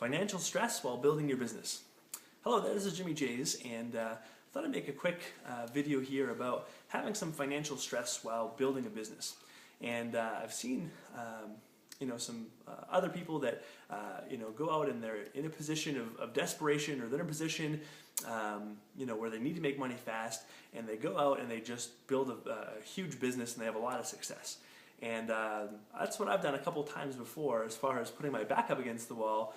Financial stress while building your business. Hello there, this is Jimmy Jays, and I thought I'd make a quick video here about having some financial stress while building a business. And I've seen some other people that go out and they're in a position of desperation, or they're in a position where they need to make money fast, and they go out and they just build a huge business and they have a lot of success. And that's what I've done a couple times before as far as putting my back up against the wall.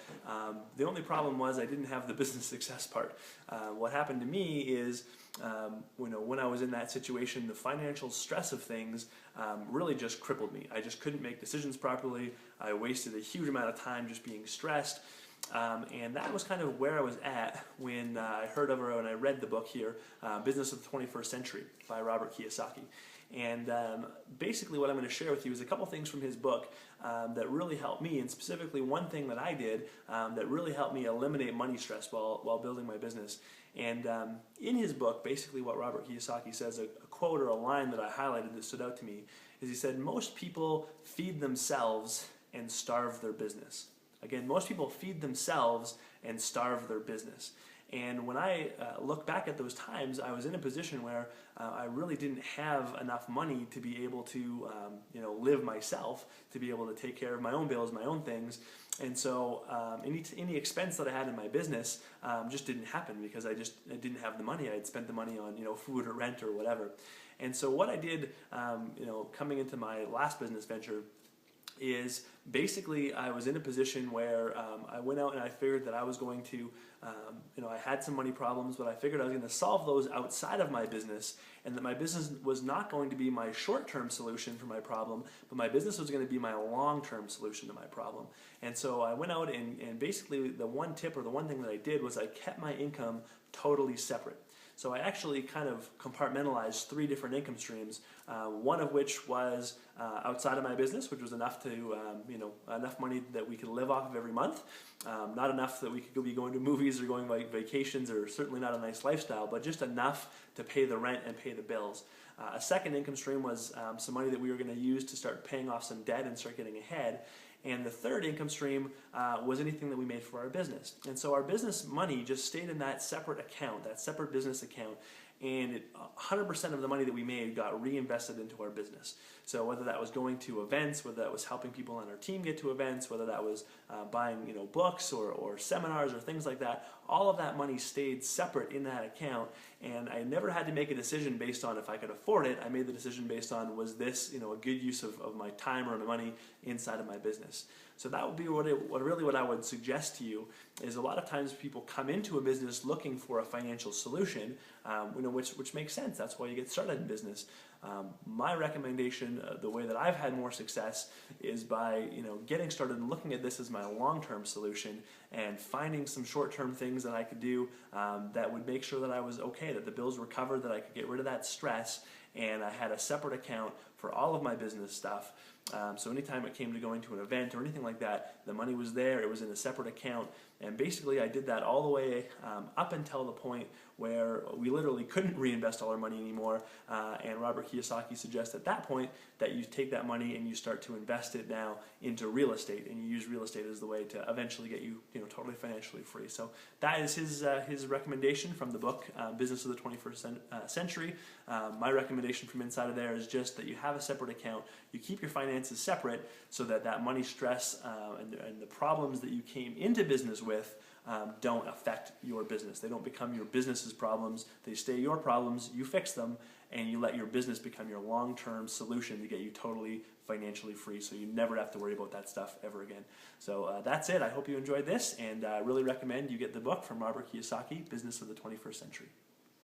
The only problem was I didn't have the business success part. What happened to me is when I was in that situation, the financial stress of things really just crippled me. I just couldn't make decisions properly. I wasted a huge amount of time just being stressed. And that was kind of where I was at when I heard of her and I read the book here, Business of the 21st Century by Robert Kiyosaki. And basically what I'm going to share with you is a couple things from his book that really helped me, and specifically one thing that I did that really helped me eliminate money stress while building my business. And in his book, basically what Robert Kiyosaki says, a quote or a line that I highlighted that stood out to me, is he said, most people feed themselves and starve their business. Again, most people feed themselves and starve their business. And when I look back at those times, I was in a position where I really didn't have enough money to be able to live myself, to be able to take care of my own bills, my own things. And so any expense that I had in my business just didn't happen because I didn't have the money. I had spent the money on food or rent or whatever. And so what I did coming into my last business venture is basically I was in a position where I went out and I figured that I was going to, I had some money problems, but I figured I was going to solve those outside of my business, and that my business was not going to be my short-term solution for my problem, but my business was going to be my long-term solution to my problem. And so I went out and basically the one tip or the one thing that I did was I kept my income totally separate. So I actually kind of compartmentalized 3 different income streams, one of which was outside of my business, which was enough to, enough money that we could live off of every month. Not enough that we could be going to movies or going like vacations, or certainly not a nice lifestyle, but just enough to pay the rent and pay the bills. A second income stream was some money that we were going to use to start paying off some debt and start getting ahead. And the third income stream was anything that we made for our business. And so our business money just stayed in that separate account, that separate business account, and 100% of the money that we made got reinvested into our business. So whether that was going to events, whether that was helping people on our team get to events, whether that was buying books or seminars or things like that, all of that money stayed separate in that account, and I never had to make a decision based on if I could afford it. I made the decision based on, was this a good use of my time or my money inside of my business. So that would be what I would suggest to you, is a lot of times people come into a business looking for a financial solution, which makes sense. That's why you get started in business. My recommendation, the way that I've had more success, is by getting started and looking at this as my long-term solution, and finding some short-term things that I could do that would make sure that I was okay, that the bills were covered, that I could get rid of that stress, and I had a separate account for all of my business stuff. So anytime it came to going to an event or anything like that, the money was there, it was in a separate account, and basically I did that all the way up until the point where we literally couldn't reinvest all our money anymore, and Robert Kiyosaki suggests at that point that you take that money and you start to invest it now into real estate, and you use real estate as the way to eventually get you totally financially free. So that is his recommendation from the book, Business of the 21st Century. My recommendation from inside of there is just that you have a separate account, you keep your finances separate, so that money stress and the problems that you came into business with don't affect your business. They don't become your business's problems. They stay your problems, you fix them, and you let your business become your long-term solution to get you totally financially free, so you never have to worry about that stuff ever again. So that's it. I hope you enjoyed this, and I really recommend you get the book from Robert Kiyosaki, Business of the 21st Century.